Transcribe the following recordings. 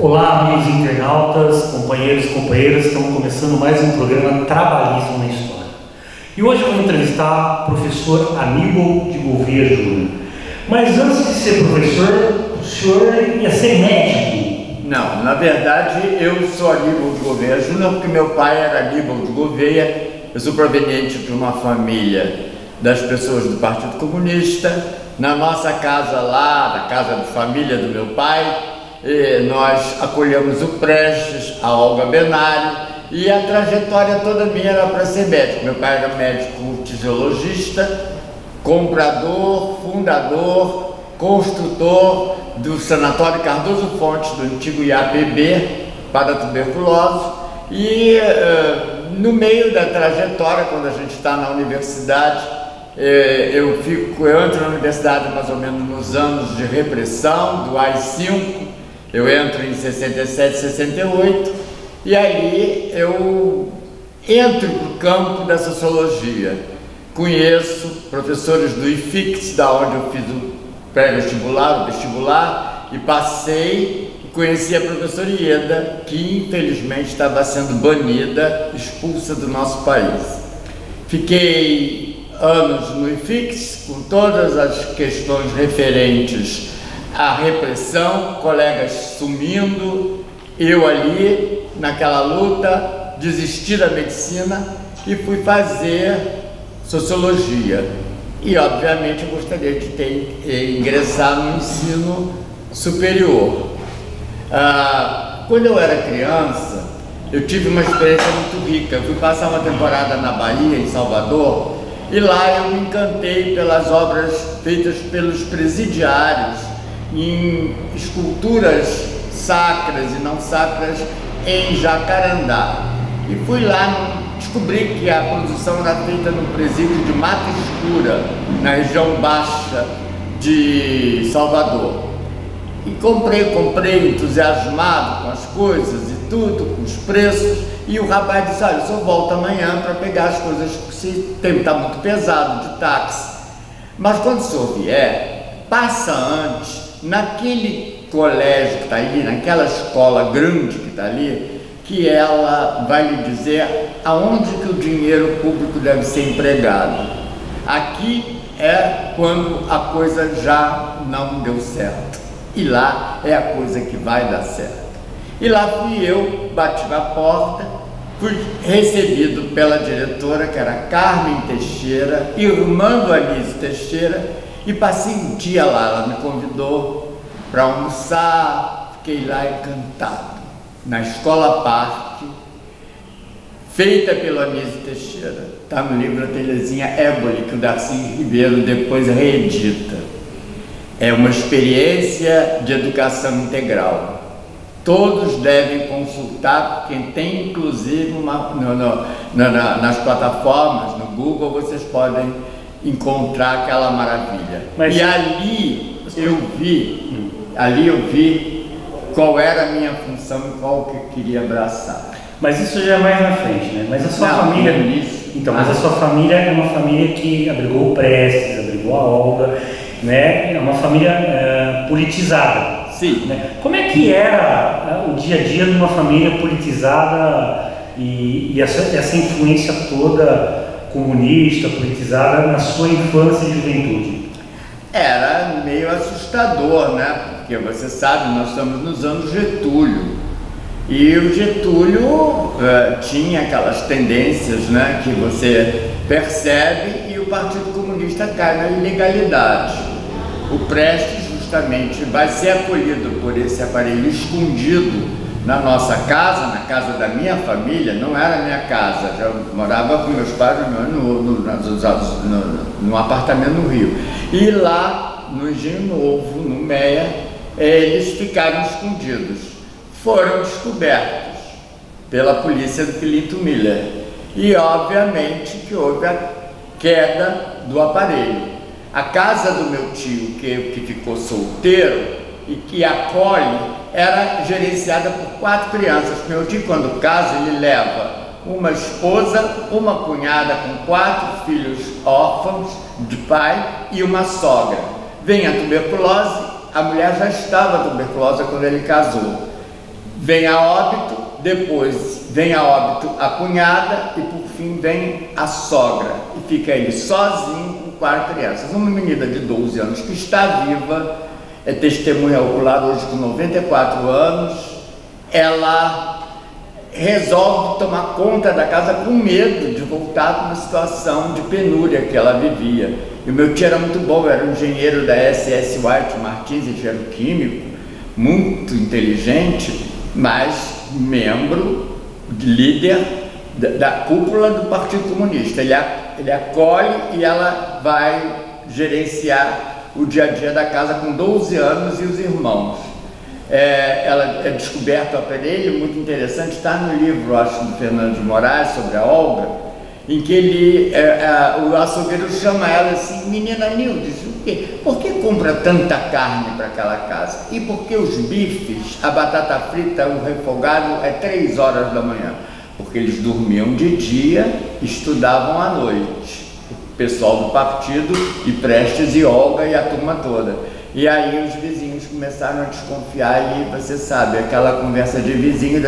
Olá, amigos internautas, companheiros e companheiras, estamos começando mais um programa Trabalhismo na História. E hoje eu vou entrevistar o professor Aníbal de Gouveia Júnior. Mas antes de ser professor, o senhor ia ser médico? Não, na verdade eu sou Aníbal de Gouveia Júnior porque meu pai era Aníbal de Gouveia. Eu sou proveniente de uma família das pessoas do Partido Comunista. Na nossa casa lá, na casa de família do meu pai, nós acolhemos o Prestes, a Olga Benário, e a trajetória toda minha era para ser médico. Meu pai era médico tisiologista, comprador, fundador, construtor do Sanatório Cardoso Fontes, do antigo IAPB, para a tuberculose. E no meio da trajetória, quando a gente está na universidade, eu entro na universidade mais ou menos nos anos de repressão, do AI-5, eu entro em 67, 68, e aí eu entro no campo da sociologia. Conheço professores do IFIX, da onde eu fiz o pré-vestibular, o vestibular, e passei e conheci a professora Ieda, que infelizmente estava sendo banida, expulsa do nosso país. Fiquei anos no IFIX, com todas as questões referentes à repressão, colegas sumindo, eu ali naquela luta, desisti da medicina e fui fazer sociologia. E obviamente eu gostaria de ter ingressado no ensino superior. Quando eu era criança, eu tive uma experiência muito rica. Eu fui passar uma temporada na Bahia, em Salvador, e lá eu me encantei pelas obras feitas pelos presidiários em esculturas sacras e não sacras em Jacarandá. E fui lá, descobri que a produção era feita no presídio de Mata Escura, na região baixa de Salvador. E comprei entusiasmado com as coisas e tudo, com os preços, e o rapaz disse: olha, eu só volto amanhã para pegar as coisas, porque o tempo está muito pesado de táxi. Mas quando o senhor vier, passa antes, naquele colégio que está ali, naquela escola grande que está ali, que ela vai lhe dizer aonde que o dinheiro público deve ser empregado. Aqui é quando a coisa já não deu certo. E lá é a coisa que vai dar certo. E lá fui eu, bati na porta, fui recebido pela diretora, que era Carmen Teixeira, irmã do Anísio Teixeira, e passei um dia lá. Ela me convidou para almoçar, fiquei lá encantado, na Escola Parque, feita pelo Anísio Teixeira. Está no livro A Telezinha Éboli, que o Darcy Ribeiro depois reedita. É uma experiência de educação integral. Todos devem consultar, quem tem inclusive nas plataformas, no Google, vocês podem encontrar aquela maravilha. E ali eu vi qual era a minha função e qual que eu queria abraçar. Mas isso já é mais na frente, né? Mas a sua família... Então, mas a sua família é uma família que abrigou o Prestes, abrigou a Olga, né? É uma família politizada. Sim. Né? Como é que era o dia a dia de uma família politizada e essa influência toda comunista, politizada na sua infância e juventude? Era meio assustador, né? Porque você sabe, nós estamos nos anos Getúlio. E o Getúlio tinha aquelas tendências, né, que você percebe, e o Partido Comunista cai na ilegalidade. O Prestes justamente vai ser acolhido por esse aparelho escondido na nossa casa, na casa da minha família. Não era minha casa, já morava com meus pais no apartamento no Rio. E lá no Engenho Novo, no Meia, eles ficaram escondidos. Foram descobertos pela polícia do Filinto Miller. E obviamente que houve a queda do aparelho. A casa do meu tio, que ficou solteiro e que acolhe, era gerenciada por 4 crianças. Meu tio, quando casa, ele leva uma esposa, uma cunhada com 4 filhos órfãos de pai e uma sogra. Vem a tuberculose, a mulher já estava tuberculosa quando ele casou. vem a óbito, depois vem a óbito a cunhada e por fim vem a sogra. E fica ele sozinho com 4 crianças. Uma menina de 12 anos que está viva, é testemunha ocular hoje com 94 anos, ela resolve tomar conta da casa com medo de voltar para uma situação de penúria que ela vivia. E o meu tio era muito bom, era um engenheiro da SS White Martins, engenheiro químico, muito inteligente, mas membro, líder da cúpula do Partido Comunista. Ele acolhe e ela vai gerenciar o dia a dia da casa com 12 anos e os irmãos. Ela é descoberto o aparelho, muito interessante, está no livro, acho, do Fernando de Moraes, sobre a Olga, em que o açougueiro chama ela assim, menina Nildes, por que compra tanta carne para aquela casa? E por que os bifes, a batata frita, o refogado é 3 horas da manhã? Porque eles dormiam de dia, estudavam à noite. O pessoal do partido, e Prestes e Olga e a turma toda. E aí os vizinhos começaram a desconfiar e você sabe, aquela conversa de vizinho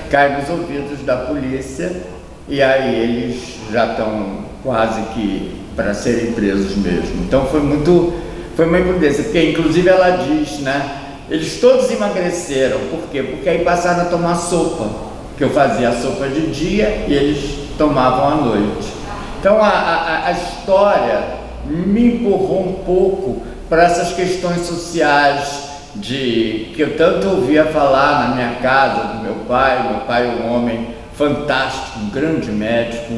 cai nos ouvidos da polícia e aí eles já estão quase que para serem presos mesmo. Então foi uma imprudência, porque inclusive ela diz, né, eles todos emagreceram, por quê? Porque aí passaram a tomar sopa, que eu fazia a sopa de dia e eles tomavam à noite. Então a história me empurrou um pouco para essas questões sociais que eu tanto ouvia falar na minha casa, do meu pai é um homem fantástico, um grande médico,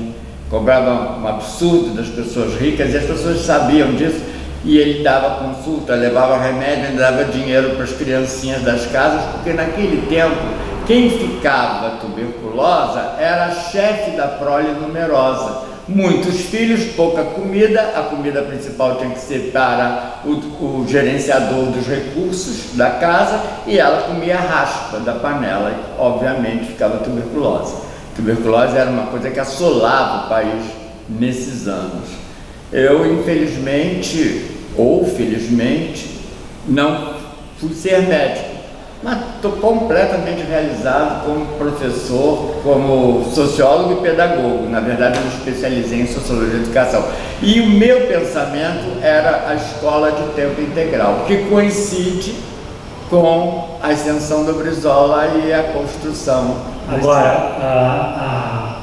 cobrava um absurdo das pessoas ricas e as pessoas sabiam disso e ele dava consulta, levava remédio, dava dinheiro para as criancinhas das casas, porque naquele tempo quem ficava tuberculosa era a chefe da prole numerosa. Muitos filhos, pouca comida, a comida principal tinha que ser para o gerenciador dos recursos da casa e ela comia a raspa da panela e obviamente ficava tuberculosa. Tuberculose era uma coisa que assolava o país nesses anos. Eu infelizmente, ou felizmente, não fui ser médico, mas estou completamente realizado como professor, como sociólogo e pedagogo. Na verdade, eu me especializei em sociologia e educação. E o meu pensamento era a escola de tempo integral, que coincide com a extensão do Brizola e a construção. Agora,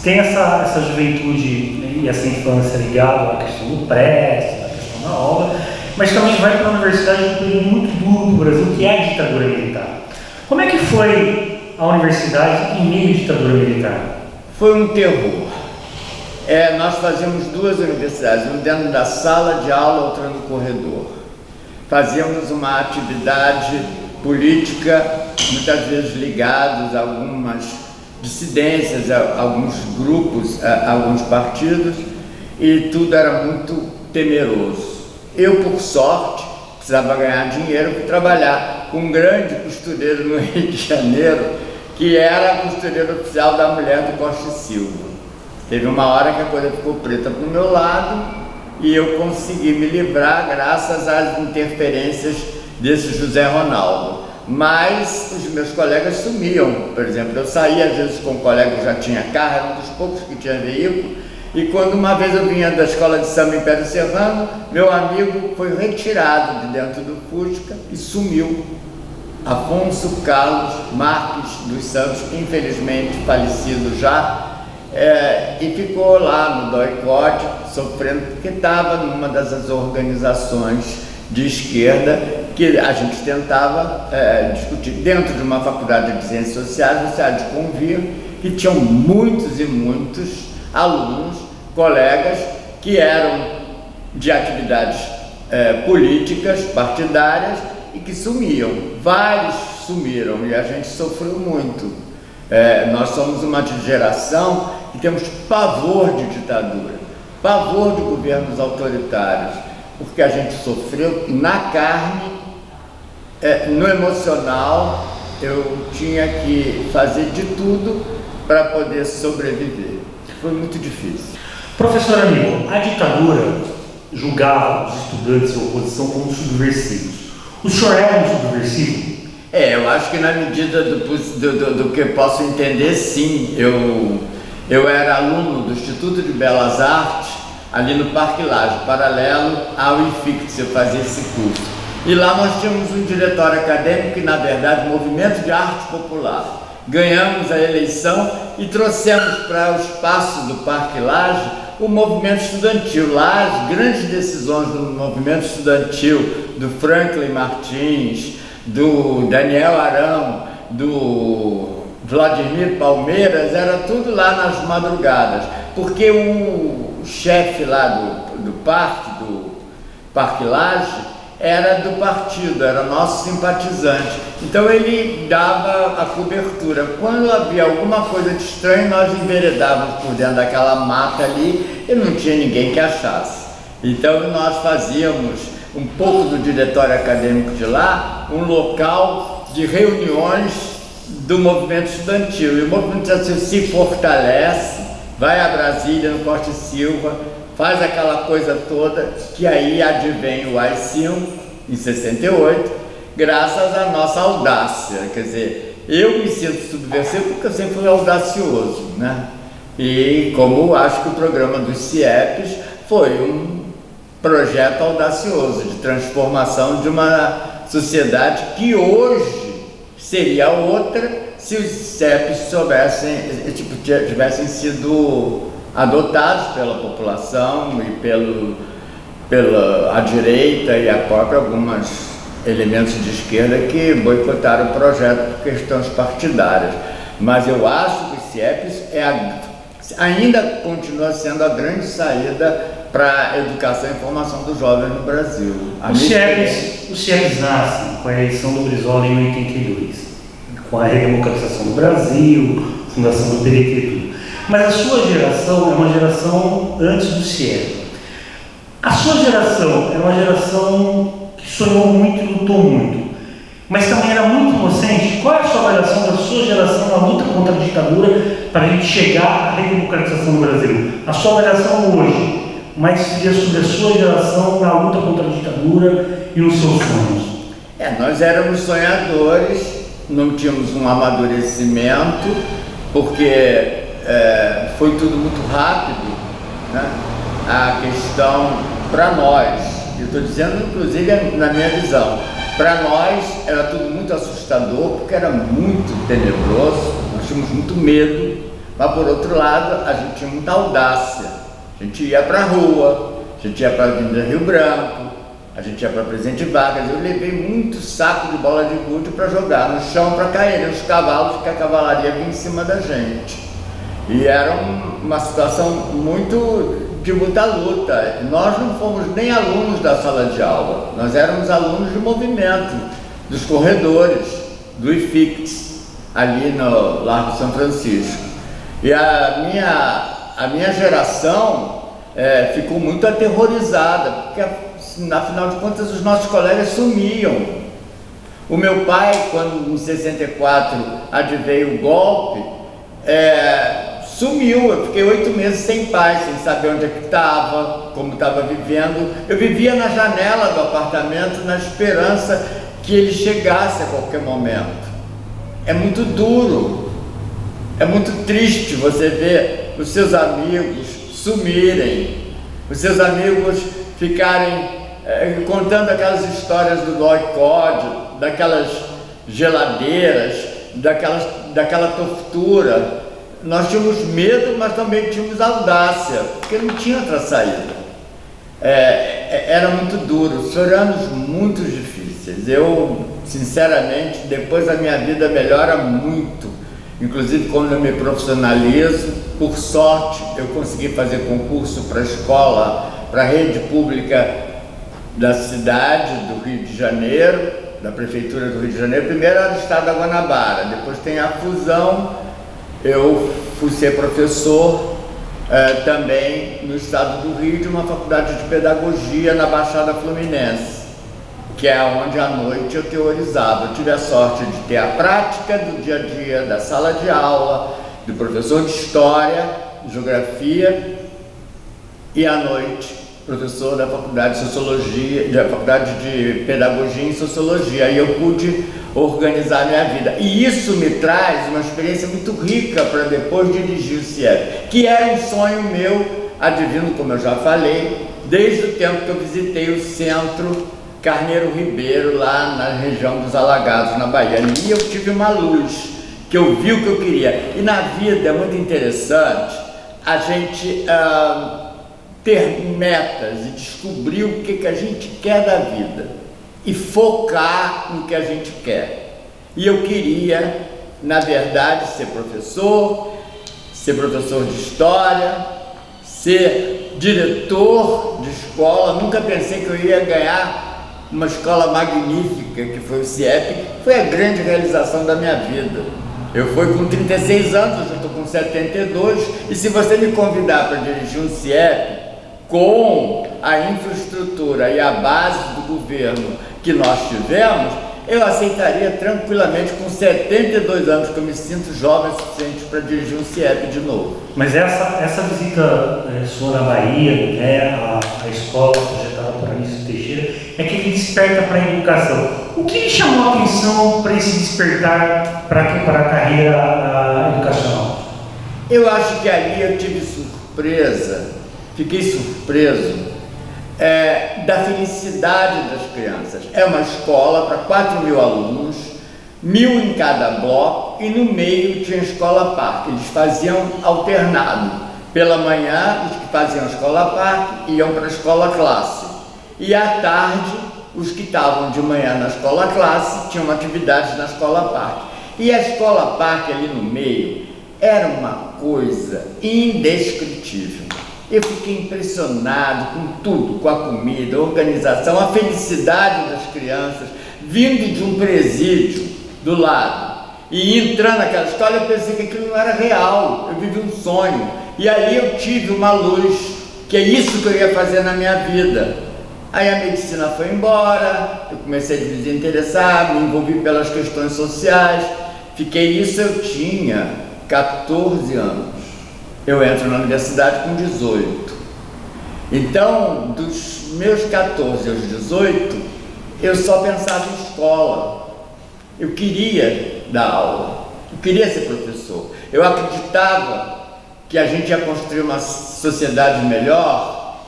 tem essa juventude e essa infância ligada à questão do Prestes, à questão da obra, mas também vai para a universidade um período muito duro do Brasil, que é a ditadura militar. Como é que foi a universidade em meio à ditadura militar? Foi um terror. Nós fazíamos 2 universidades, uma dentro da sala de aula, outra no corredor. Fazíamos uma atividade política, muitas vezes ligados a algumas dissidências, a alguns grupos, a alguns partidos, e tudo era muito temeroso. Eu, por sorte, precisava ganhar dinheiro para trabalhar com um grande costureiro no Rio de Janeiro, que era costureiro oficial da mulher do Costa e Silva. Teve uma hora que a coisa ficou preta para o meu lado e eu consegui me livrar graças às interferências desse José Ronaldo. Mas os meus colegas sumiam. Por exemplo, eu saía às vezes com um colega que já tinha carro, era um dos poucos que tinha veículo. E quando uma vez eu vinha da escola de samba Império Serrano, meu amigo foi retirado de dentro do Fusca e sumiu. Afonso Carlos Marques dos Santos, infelizmente falecido já, e ficou lá no doicote, sofrendo, porque estava numa dessas organizações de esquerda que a gente tentava discutir. Dentro de uma faculdade de Ciências Sociais, você há de convir que tinham muitos e muitos alunos, colegas, que eram de atividades políticas, partidárias, e que sumiam. Vários sumiram e a gente sofreu muito. Nós somos uma geração que temos pavor de ditadura, pavor de governos autoritários, porque a gente sofreu na carne, no emocional. Eu tinha que fazer de tudo para poder sobreviver. Foi muito difícil. Professor Aníbal, a ditadura julgava os estudantes e a oposição como subversivos. O senhor era um subversivo? Eu acho que na medida do que eu posso entender, sim. Eu era aluno do Instituto de Belas Artes, ali no Parque Lage, paralelo ao IFICTS, eu fazia esse curso. E lá nós tínhamos um diretório acadêmico, que na verdade, Movimento de Arte Popular. Ganhamos a eleição e trouxemos para o espaço do Parque Lage o movimento estudantil. Lá as grandes decisões do movimento estudantil, do Franklin Martins, do Daniel Arão, do Vladimir Palmeiras, era tudo lá nas madrugadas, porque o chefe lá do Parque Lage era do partido, era nosso simpatizante, então ele dava a cobertura. Quando havia alguma coisa de estranho, nós enveredávamos por dentro daquela mata ali e não tinha ninguém que achasse. Então nós fazíamos um pouco do diretório acadêmico de lá um local de reuniões do movimento estudantil, e o movimento estudantil se fortalece, vai a Brasília, no Costa e Silva, faz aquela coisa toda, que aí advém o AI-5 em 68, graças à nossa audácia. Quer dizer, eu me sinto subversivo porque eu sempre fui audacioso, né? E como acho que o programa dos CIEPs foi um projeto audacioso de transformação de uma sociedade que hoje seria outra se os CIEPs tivessem sido adotados pela população e pela direita e a própria alguns elementos de esquerda que boicotaram o projeto por questões partidárias. Mas eu acho que o CIEPs ainda continua sendo a grande saída para a educação e formação dos jovens no Brasil. Os CIEPs nascem com a eleição do Brizola em 82, com a redemocratização do Brasil, fundação do PDT e tudo. Mas a sua geração é uma geração antes do CIEP. A sua geração é uma geração que sonhou muito e lutou muito, mas também era muito inocente. Qual é a sua avaliação da sua geração na luta contra a ditadura para a gente chegar à redemocratização do Brasil? A sua avaliação hoje, mais seria sobre a sua geração na luta contra a ditadura e os seus sonhos? Nós éramos sonhadores, não tínhamos um amadurecimento, porque foi tudo muito rápido, né? A questão para nós, eu estou dizendo inclusive na minha visão, para nós era tudo muito assustador, porque era muito tenebroso, nós tínhamos muito medo, mas por outro lado a gente tinha muita audácia. A gente ia para a rua, a gente ia para a Avenida Rio Branco, a gente ia para Presidente Vargas. Eu levei muito saco de bola de gude para jogar no chão, para cair nos cavalos, que a cavalaria vinha em cima da gente. E era uma situação muito de muita luta. Nós não fomos nem alunos da sala de aula, nós éramos alunos de movimento, dos corredores, do IFICTS, ali no Largo São Francisco. E a minha geração ficou muito aterrorizada, porque afinal de contas os nossos colegas sumiam. O meu pai, quando em 64 adveio o golpe, sumiu. Eu fiquei 8 meses sem pai, sem saber onde é que estava, como estava vivendo. Eu vivia na janela do apartamento na esperança que ele chegasse a qualquer momento. É muito duro, é muito triste você ver os seus amigos sumirem, os seus amigos ficarem contando aquelas histórias do boicote, daquelas geladeiras, daquela tortura. Nós tínhamos medo, mas também tínhamos audácia, porque não tinha outra saída. Era muito duro, foram anos muito difíceis. Eu, sinceramente, depois a minha vida melhora muito, inclusive quando eu me profissionalizo. Por sorte, eu consegui fazer concurso para a escola, para a rede pública da cidade do Rio de Janeiro, da Prefeitura do Rio de Janeiro. Primeiro era do Estado da Guanabara, depois tem a fusão. Eu fui ser professor também no estado do Rio, de uma faculdade de pedagogia na Baixada Fluminense, que é onde à noite eu teorizava. Eu tive a sorte de ter a prática do dia a dia, da sala de aula, do professor de História, Geografia, e à noite professor da Faculdade de Sociologia, da Faculdade de Pedagogia em Sociologia, e eu pude organizar minha vida. E isso me traz uma experiência muito rica para depois dirigir o CIEP, que era um sonho meu, advindo, como eu já falei, desde o tempo que eu visitei o Centro Carneiro Ribeiro, lá na região dos Alagados, na Bahia. Ali eu tive uma luz, que eu vi o que eu queria. E na vida é muito interessante a gente ter metas e descobrir o que a gente quer da vida e focar no que a gente quer. E eu queria, na verdade, ser professor de história, ser diretor de escola. Nunca pensei que eu ia ganhar uma escola magnífica, que foi o CIEP, foi a grande realização da minha vida. Eu fui com 36 anos, hoje eu estou com 72, e se você me convidar para dirigir um CIEP, com a infraestrutura e a base do governo que nós tivemos, eu aceitaria tranquilamente com 72 anos, que eu me sinto jovem o suficiente para dirigir um CIEP de novo. Mas essa visita sua na Bahia, né, a escola projetada por Anísio Teixeira, é que ele desperta para a educação. O que lhe chamou a atenção para esse despertar para a carreira educacional? Eu acho que ali eu tive surpresa, fiquei surpreso da felicidade das crianças. É uma escola para 4.000 alunos, 1.000 em cada bloco, e no meio tinha escola-parque. Eles faziam alternado. Pela manhã, os que faziam escola-parque iam para a escola-classe. E à tarde, os que estavam de manhã na escola-classe tinham atividades na escola-parque. E a escola-parque ali no meio era uma coisa indescritível. Eu fiquei impressionado com tudo, com a comida, a organização, a felicidade das crianças, vindo de um presídio do lado e entrando naquela escola. Eu pensei que aquilo não era real, eu vivi um sonho. E ali eu tive uma luz, que é isso que eu ia fazer na minha vida. Aí a medicina foi embora, eu comecei a me desinteressar, me envolvi pelas questões sociais, fiquei nisso. Eu tinha 14 anos. Eu entro na universidade com 18. Então, dos meus 14 aos 18, eu só pensava em escola. Eu queria dar aula, eu queria ser professor. Eu acreditava que a gente ia construir uma sociedade melhor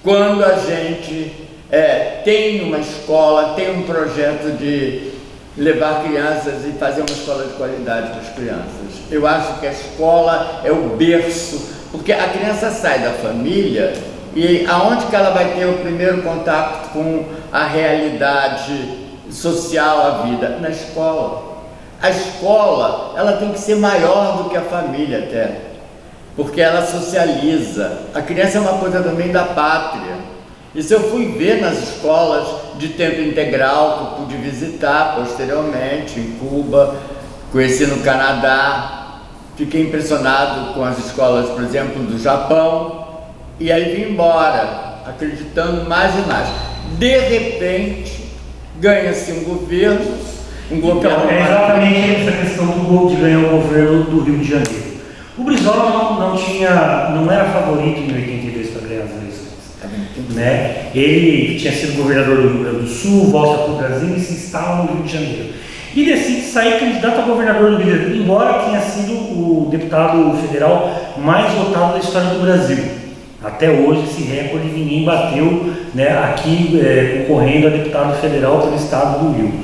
quando a gente tem uma escola, tem um projeto de levar crianças e fazer uma escola de qualidade para as crianças. Eu acho que a escola é o berço, porque a criança sai da família e aonde que ela vai ter o primeiro contato com a realidade social, a vida? Na escola. A escola, ela tem que ser maior do que a família até, porque ela socializa. A criança é uma coisa também da pátria. Isso eu fui ver nas escolas de tempo integral que eu pude visitar posteriormente, em Cuba, conheci no Canadá. Fiquei impressionado com as escolas, por exemplo, do Japão, e aí vim embora, acreditando mais e mais. De repente, ganha-se um governo. Então, é exatamente essa questão de ganhar o governo do Rio de Janeiro. O Brizola não era favorito em 82 para ganhar as eleições. Né? Ele tinha sido governador do Rio Grande do Sul, volta para o Brasil e se instala no Rio de Janeiro. E decide sair candidato a governador do Rio de Janeiro, embora tenha sido o deputado federal mais votado da história do Brasil. Até hoje esse recorde ninguém bateu, né, aqui concorrendo a deputado federal pelo estado do Rio.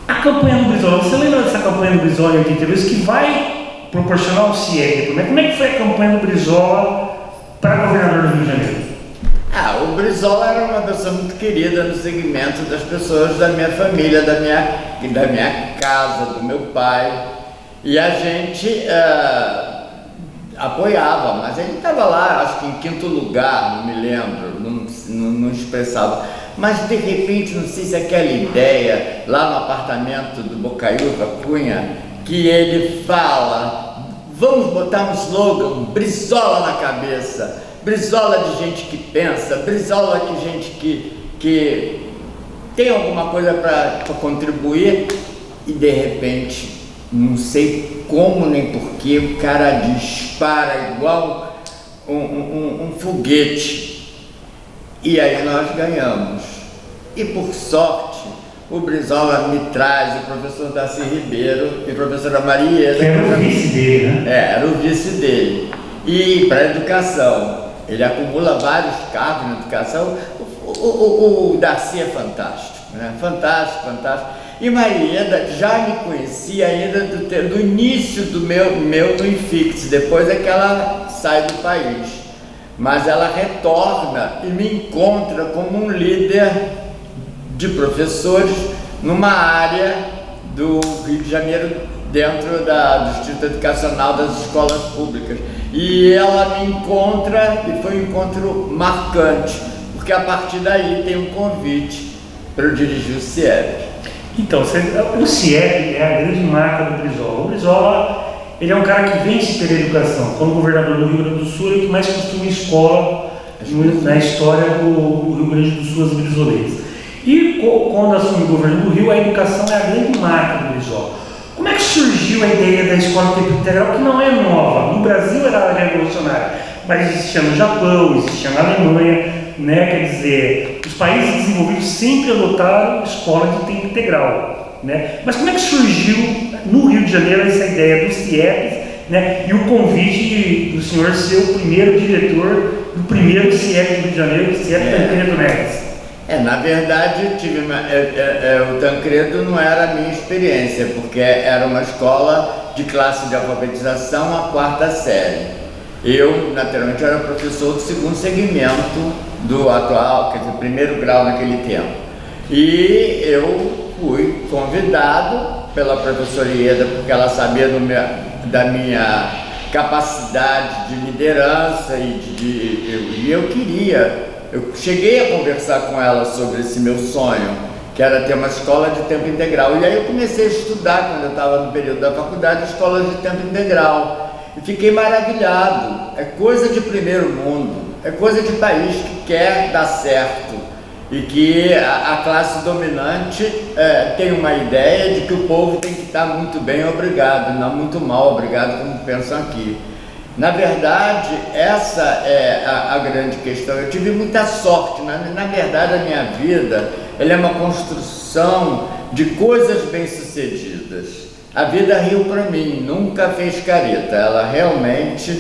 A campanha do Brizola, você lembra dessa campanha do Brizola em 82 que vai proporcionar o CIEP? Como é que foi a campanha do Brizola para governador do Rio de Janeiro? O Brizola era uma pessoa muito querida no segmento das pessoas da minha família, da minha casa, do meu pai, e a gente apoiava, mas ele estava lá, acho que em 5º lugar, não me lembro, não expressava. Mas de repente, não sei se aquela ideia lá no apartamento do Bocaiúva Cunha, que ele fala, vamos botar um slogan, Brizola na cabeça. Brizola de gente que pensa, Brizola de gente que tem alguma coisa para contribuir, e de repente, não sei como nem porquê, o cara dispara igual um foguete E aí nós ganhamos. E por sorte, o Brizola me traz o professor Darcy Ribeiro e a professora Marieta. Que era o vice dele, né? Era o vice dele. E para a educação, ele acumula vários cargos na educação. O Darcy é fantástico, né? Fantástico, fantástico. E Marieta já me conhecia ainda do início do meu no INFIX, depois é que ela sai do país. Mas ela retorna e me encontra como um líder de professores numa área do Rio de Janeiro, dentro do Distrito Educacional das Escolas Públicas. E ela me encontra, e foi um encontro marcante, porque a partir daí tem um convite para eu dirigir o CIEP. Então, o CIEP é a grande marca do Brizola. O Brizola, ele é um cara que vence pela educação. Como governador do Rio Grande do Sul, ele é o que mais construiu escola na história do Rio Grande do Sul, as brizolenses. E quando assumiu o governo do Rio, a educação é a grande marca do Brizola. Como é que surgiu a ideia da escola tempo integral, que não é nova? No Brasil era revolucionária, mas existia no Japão, existia na Alemanha, né? Quer dizer, os países desenvolvidos sempre adotaram escola de tempo integral, né? Mas como é que surgiu no Rio de Janeiro essa ideia do CIEP, né? E o convite do senhor ser o primeiro diretor do primeiro CIEP do Rio de Janeiro, o CIEP Tancredo Neves? Na verdade, o Tancredo não era a minha experiência, porque era uma escola de classe de alfabetização a 4ª série. Eu, naturalmente, era professor do 2º segmento do atual, quer dizer, 1º grau naquele tempo. E eu fui convidado pela professora Ieda, porque ela sabia da minha capacidade de liderança e eu queria. Eu cheguei a conversar com ela sobre esse meu sonho, que era ter uma escola de tempo integral. E aí eu comecei a estudar, quando eu estava no período da faculdade, escolas de tempo integral. E fiquei maravilhado. É coisa de primeiro mundo, é coisa de país que quer dar certo. E que a classe dominante tem uma ideia de que o povo tem que estar muito bem obrigado, não muito mal obrigado, como pensam aqui. Na verdade, essa é a grande questão. Eu tive muita sorte. Na verdade, a minha vida ela é uma construção de coisas bem-sucedidas. A vida riu para mim, nunca fez careta. Ela realmente,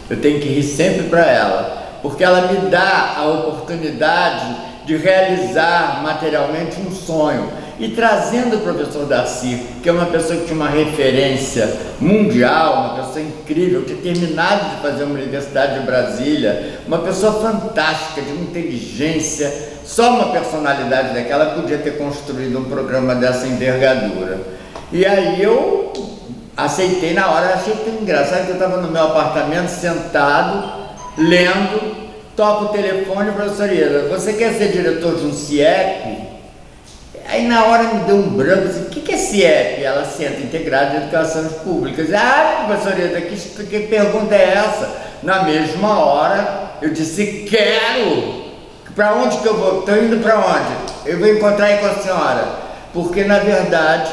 eu tenho que rir sempre para ela, porque ela me dá a oportunidade de realizar materialmente um sonho. E trazendo o professor Darcy, que é uma pessoa que tinha uma referência mundial, uma pessoa incrível, que tinha terminado de fazer uma universidade de Brasília, uma pessoa fantástica, de uma inteligência, só uma personalidade daquela podia ter construído um programa dessa envergadura. E aí eu aceitei na hora, achei tão engraçado que eu estava no meu apartamento sentado, lendo, toco o telefone, professor Ieda, você quer ser diretor de um CIEP? Aí na hora me deu um branco, assim, o que é CIEP? Ela Centro Integrado de Educações Públicas. Professor Ieda, que pergunta é essa? Na mesma hora eu disse, quero! Para onde que eu vou? Estou indo para onde? Eu vou encontrar aí com a senhora. Porque na verdade,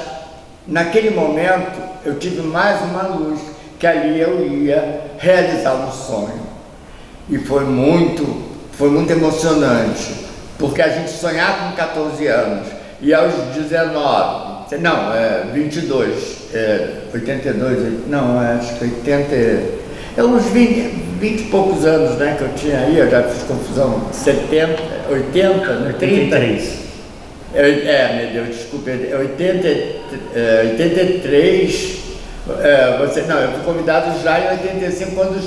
naquele momento, eu tive mais uma luz, que ali eu ia realizar um sonho. E foi muito emocionante, porque a gente sonhar com 14 anos, e aos 19, não, 22, 82, não, acho que 80, uns 20 e poucos anos, né, que eu tinha aí, eu já fiz confusão, 70, 80, né, 33. Meu Deus, desculpe, 83, eu fui convidado já em 85, quando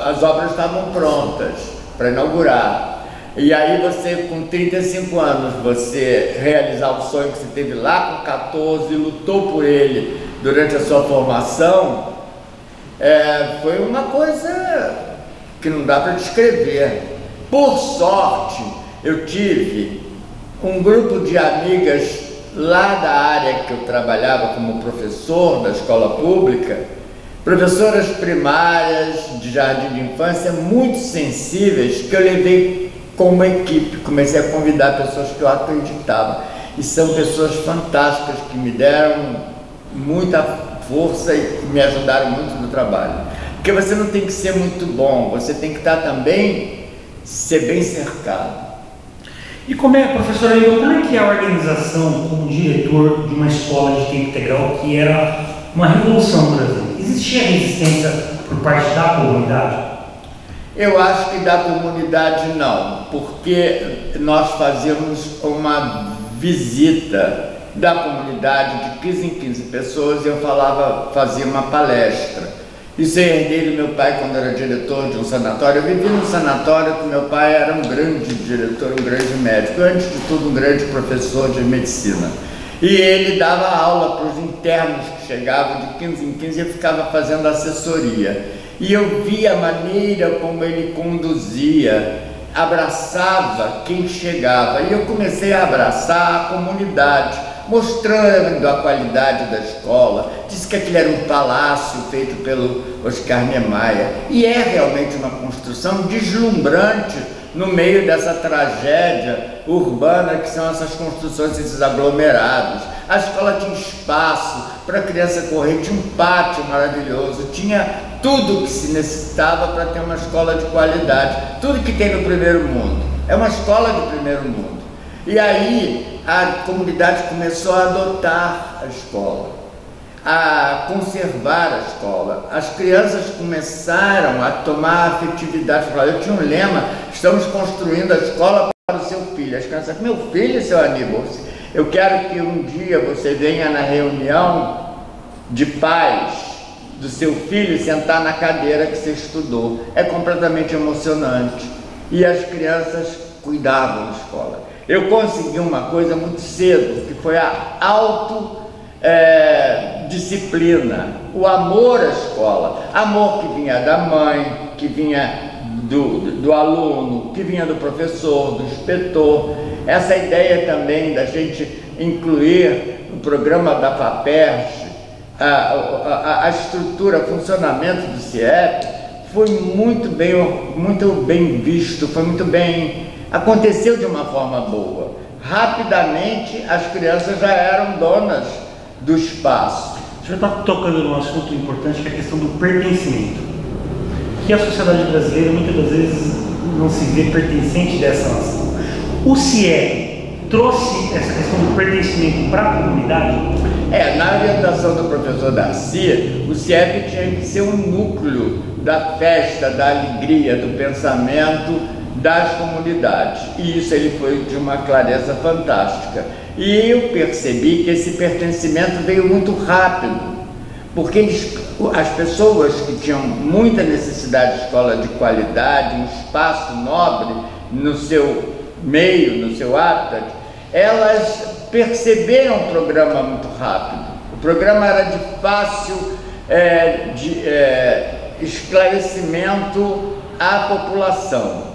as obras estavam prontas para inaugurar. E aí você, com 35 anos, você realizar o sonho que você teve lá com 14, lutou por ele durante a sua formação, foi uma coisa que não dá para descrever. Por sorte, eu tive um grupo de amigas lá da área que eu trabalhava como professor da escola pública, professoras primárias de jardim de infância muito sensíveis, que eu levei com uma equipe, comecei a convidar pessoas que eu acreditava, e são pessoas fantásticas que me deram muita força e me ajudaram muito no trabalho, porque você não tem que ser muito bom, você tem que estar também ser bem cercado. E como é, professor Aníbal, como é que é a organização como diretor de uma escola de tempo integral que era uma revolução no Brasil? Existia resistência por parte da comunidade? Eu acho que da comunidade não, porque nós fazíamos uma visita da comunidade de 15 em 15 pessoas e eu fazia uma palestra. Isso eu herdei do meu pai quando era diretor de um sanatório. Eu vivi num sanatório que meu pai era um grande diretor, um grande médico, antes de tudo um grande professor de medicina. E ele dava aula para os internos que chegavam de 15 em 15 e eu ficava fazendo assessoria. E eu via a maneira como ele conduzia, abraçava quem chegava. E eu comecei a abraçar a comunidade, mostrando a qualidade da escola. Disse que aquilo era um palácio feito pelo Oscar Niemeyer. E é realmente uma construção deslumbrante no meio dessa tragédia urbana que são essas construções, esses aglomerados. A escola tinha espaço para a criança correr, tinha um pátio maravilhoso, tinha tudo que se necessitava para ter uma escola de qualidade, tudo que tem no primeiro mundo. É uma escola de primeiro mundo. E aí a comunidade começou a adotar a escola, a conservar a escola. As crianças começaram a tomar afetividade. Eu tinha um lema: estamos construindo a escola para o seu filho. As crianças: meu filho, seu Aníbal, eu quero que um dia você venha na reunião de pais do seu filho sentar na cadeira que você estudou. É completamente emocionante. E as crianças cuidavam da escola. Eu consegui uma coisa muito cedo, que foi a disciplina, o amor à escola, amor que vinha da mãe, que vinha do aluno, que vinha do professor, do inspetor. Essa ideia também da gente incluir no programa da FAPERJ a estrutura, o funcionamento do CIEP foi muito bem visto, foi muito bem, aconteceu de uma forma boa. Rapidamente as crianças já eram donas do espaço. O senhor está tocando num assunto importante, que é a questão do pertencimento, que a sociedade brasileira muitas das vezes não se vê pertencente dessa nação. O CIEP trouxe essa questão do pertencimento para a comunidade? Na orientação do professor Darcy, o CIEP tinha que ser um núcleo da festa, da alegria, do pensamento das comunidades. E isso ele foi de uma clareza fantástica. E eu percebi que esse pertencimento veio muito rápido, porque as pessoas que tinham muita necessidade de escola de qualidade, um espaço nobre no seu meio, no seu hábitat, elas perceberam o programa muito rápido. O programa era de fácil esclarecimento à população.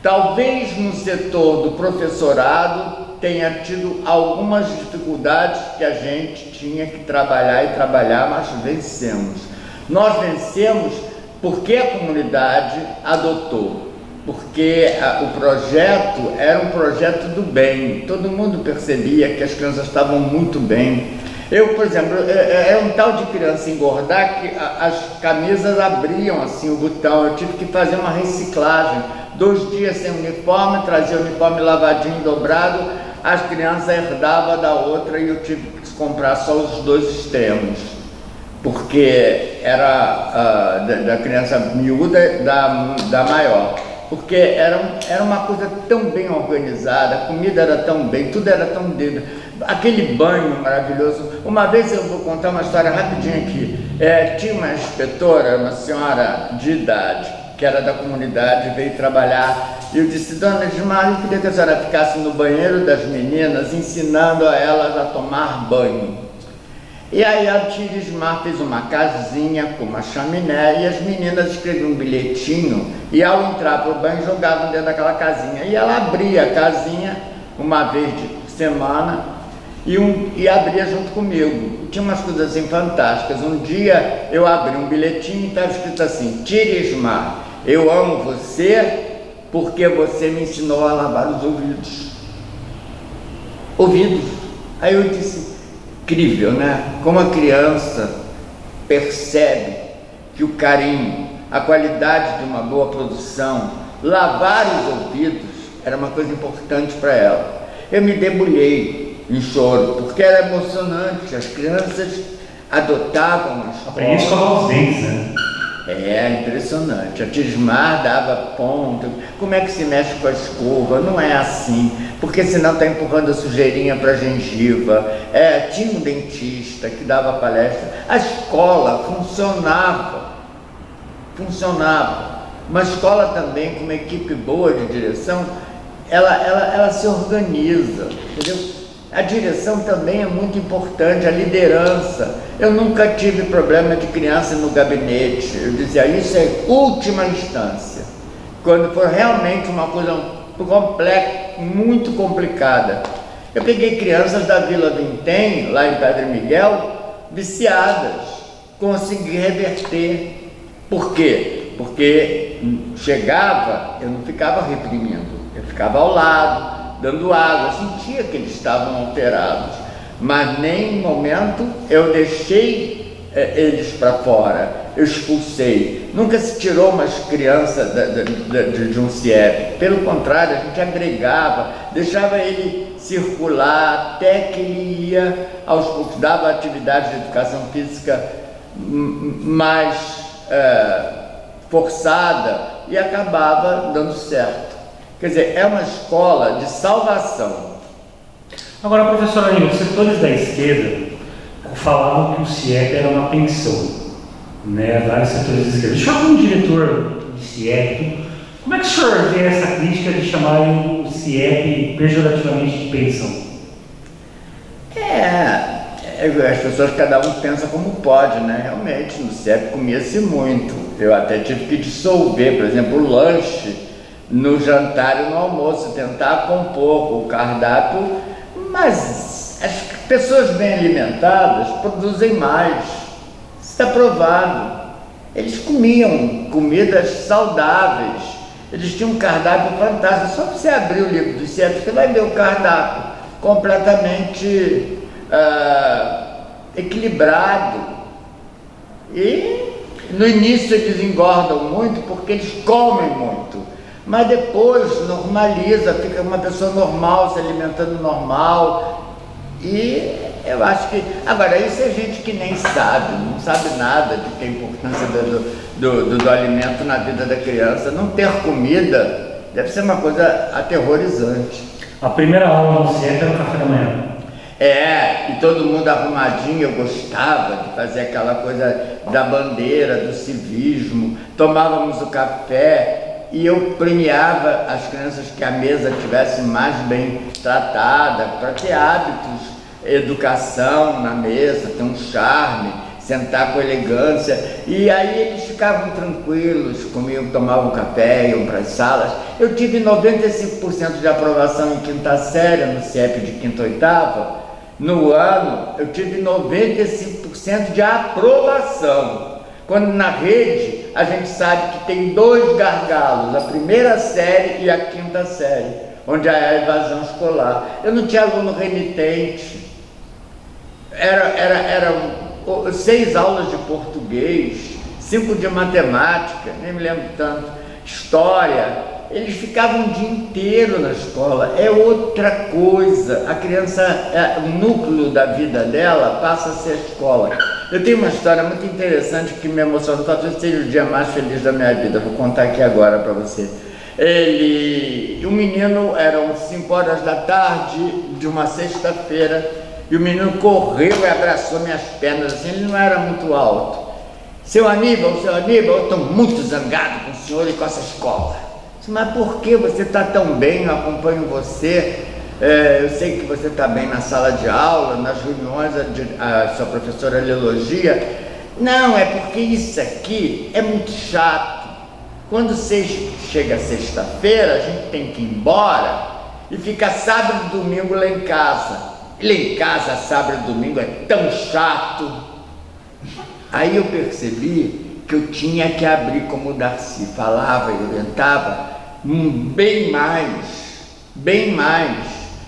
Talvez no setor do professorado tenha tido algumas dificuldades que a gente tinha que trabalhar, mas vencemos. Nós vencemos porque a comunidade adotou, porque o projeto era um projeto do bem. Todo mundo percebia que as crianças estavam muito bem. Eu, por exemplo, é um tal de criança engordar que as camisas abriam assim o botão. Eu tive que fazer uma reciclagem. 2 dias sem uniforme, trazia o uniforme lavadinho, dobrado, as crianças herdavam da outra e eu tive que comprar só os 2 extremos, porque era da criança miúda da maior, porque era uma coisa tão bem organizada, a comida era tão bem, tudo era tão dentro. Aquele banho maravilhoso. Uma vez eu vou contar uma história rapidinho aqui. Tinha uma inspetora, uma senhora de idade, que era da comunidade, veio trabalhar, e eu disse: dona Edmar, eu queria que a senhora ficasse no banheiro das meninas, ensinando a elas a tomar banho. E aí a tia Edmar fez uma casinha com uma chaminé, e as meninas escreviam um bilhetinho, e ao entrar para o banho jogavam dentro daquela casinha, e ela abria a casinha uma vez de semana, e abria junto comigo. Tinha umas coisas assim fantásticas. Um dia eu abri um bilhetinho e estava escrito assim: tia Edmar, eu amo você porque você me ensinou a lavar os ouvidos. Aí eu disse: incrível, né? Como a criança percebe que o carinho, a qualidade de uma boa produção, Lavar os ouvidos era uma coisa importante para ela. Eu me debulhei em choro, porque era emocionante. As crianças adotavam a escola. Aprendi a escovar os dentes, né? É impressionante. A Tismar dava ponto. Como é que se mexe com a escova? Não é assim, porque senão está empurrando a sujeirinha para a gengiva. Tinha um dentista que dava palestra. A escola funcionava. Uma escola também com uma equipe boa de direção, ela se organiza, entendeu? A direção também é muito importante, a liderança. Eu nunca tive problema de criança no gabinete. Eu dizia, isso é última instância. Quando for realmente uma coisa complexa, muito complicada. Eu peguei crianças da Vila Vintém, lá em Padre Miguel, viciadas. Consegui reverter. Por quê? Porque chegava, eu não ficava reprimindo. Eu ficava ao lado, dando água, eu sentia que eles estavam alterados, mas nem em momento eu deixei eles para fora, eu expulsei. Nunca se tirou umas crianças de um CIEP, pelo contrário, a gente agregava, deixava ele circular até que ele ia aos poucos, dava atividade de educação física mais forçada e acabava dando certo. Quer dizer, é uma escola de salvação. Agora, professor Aníbal, os setores da esquerda falavam que o CIEP era uma pensão, né? Vários setores da esquerda. O senhor, como diretor de CIEP, como é que o senhor vê essa crítica de chamarem o CIEP pejorativamente de pensão? As pessoas, cada um pensa como pode, né? Realmente, no CIEP comia-se muito. Eu até tive que dissolver, por exemplo, o lanche no jantar e no almoço, tentar compor o cardápio, mas as pessoas bem alimentadas produzem mais, isso está provado. Eles comiam comidas saudáveis, eles tinham um cardápio fantástico. Só você abrir o livro do CIEP, você vai ver o cardápio completamente equilibrado. E no início eles engordam muito porque eles comem muito, mas depois normaliza, fica uma pessoa normal, se alimentando normal. E eu acho que... Agora, isso é gente que nem sabe, não sabe nada de que a importância do alimento na vida da criança. Não ter comida deve ser uma coisa aterrorizante. A primeira aula no CIEP era o café da manhã. E todo mundo arrumadinho. Eu gostava de fazer aquela coisa da bandeira, do civismo. Tomávamos o café e eu premiava as crianças que a mesa tivesse mais bem tratada, para ter hábitos, educação na mesa, ter um charme, sentar com elegância. E aí eles ficavam tranquilos, comiam, tomavam café, iam para as salas. Eu tive 95% de aprovação em quinta série, no CIEP de quinta e oitava. No ano, eu tive 95% de aprovação. Quando na rede, a gente sabe que tem dois gargalos, a primeira série e a quinta série, onde há a evasão escolar. Eu não tinha aluno renitente. Eram 6 aulas de português, 5 de matemática, nem me lembro tanto, história. Eles ficavam o dia inteiro na escola, é outra coisa. A criança, o núcleo da vida dela passa a ser a escola. Eu tenho uma história muito interessante que me emocionou, talvez seja o dia mais feliz da minha vida, vou contar aqui agora para você. O menino, eram 5 horas da tarde de uma sexta-feira, e o menino correu e abraçou minhas pernas, assim, ele não era muito alto. Seu Aníbal, eu estou muito zangado com o senhor e com essa escola. Mas por que você está tão bem? Eu acompanho você, eu sei que você está bem na sala de aula, nas reuniões, a sua professora lhe elogia. Não, é porque isso aqui é muito chato. Quando chega sexta-feira, a gente tem que ir embora e fica sábado e domingo lá em casa. E lá em casa, sábado e domingo é tão chato. Aí eu percebi que eu tinha que abrir, como o Darcy falava e orientava, bem mais,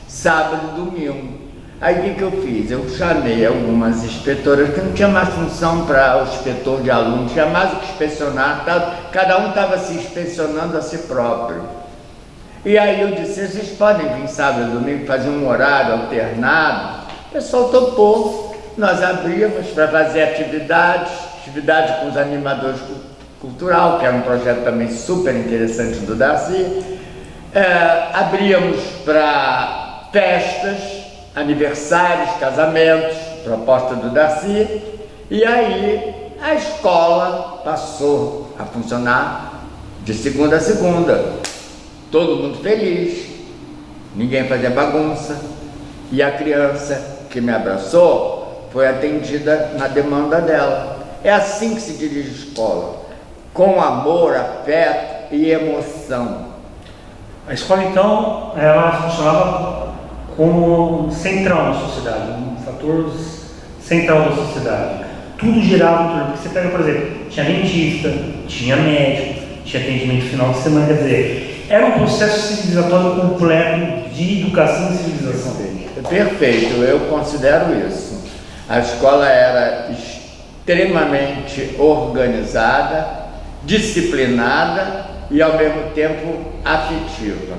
sábado e domingo. Aí o que eu fiz? Eu chamei algumas inspetoras, que não tinha mais função para o inspetor de alunos, tinha mais o que inspecionar, cada um estava se inspecionando a si próprio. E aí eu disse, vocês podem vir sábado e domingo fazer um horário alternado? O pessoal topou, nós abríamos para fazer atividade com os animadores cultural, que era um projeto também super interessante do Darcy. Abríamos para festas, aniversários, casamentos, proposta do Darcy, e aí a escola passou a funcionar de segunda a segunda, todo mundo feliz, ninguém fazia bagunça, e a criança que me abraçou foi atendida na demanda dela. É assim que se dirige a escola, com amor, afeto e emoção. A escola, então, ela funcionava como central na sociedade, um fator central da sociedade. Tudo girava em torno, porque você pega, por exemplo, tinha dentista, tinha médico, tinha atendimento final de semana, quer dizer, era um processo civilizatório completo de educação e civilização. Perfeito, eu considero isso. A escola era extremamente organizada, disciplinada e ao mesmo tempo afetiva.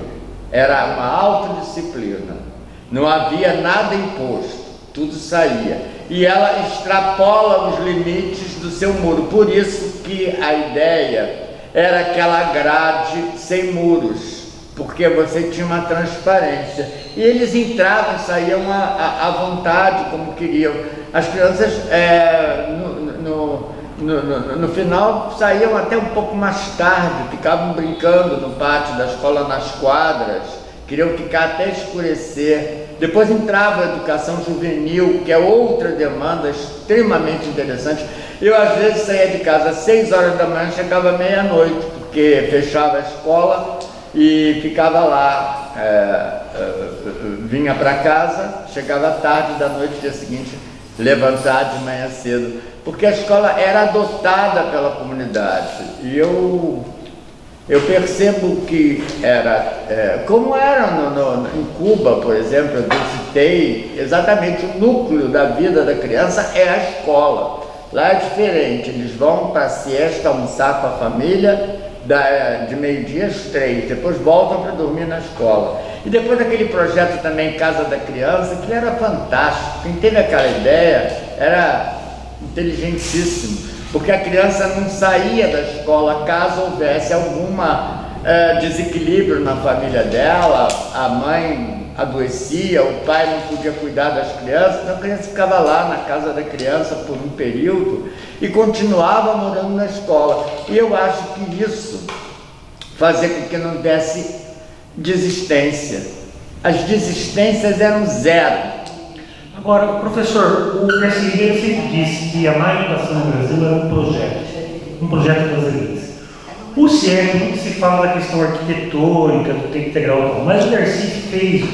Era uma autodisciplina. Não havia nada imposto, tudo saía. E ela extrapola os limites do seu muro. Por isso que a ideia era aquela grade sem muros, porque você tinha uma transparência. E eles entravam e saíam à vontade, como queriam. As crianças, no final, saíam até um pouco mais tarde, ficavam brincando no pátio da escola, nas quadras, queriam ficar até escurecer. Depois entrava a educação juvenil, que é outra demanda extremamente interessante. Eu, às vezes, saía de casa às 6 horas da manhã, chegava meia-noite, porque fechava a escola e ficava lá, vinha para casa, chegava tarde da noite, dia seguinte, levantar de manhã cedo, porque a escola era adotada pela comunidade. E eu percebo que era, como era em Cuba, por exemplo, eu visitei exatamente o núcleo da vida da criança é a escola. Lá é diferente, eles vão para a siesta, almoçar com a família, de meio-dia às 3, depois voltam para dormir na escola. E depois aquele projeto também, Casa da Criança, que era fantástico. Quem teve aquela ideia era inteligentíssimo, porque a criança não saía da escola caso houvesse algum desequilíbrio na família dela, a mãe adoecia, o pai não podia cuidar das crianças, então a criança ficava lá na casa da criança por um período e continuava morando na escola. E eu acho que isso fazia com que não houvesse desistência. As desistências eram zero. Agora, professor, o Garcia Ribeiro sempre disse que a má educação no Brasil era um projeto das elites. O CIEP, muito se fala da questão arquitetônica, do tempo integral, mas o Garcia fez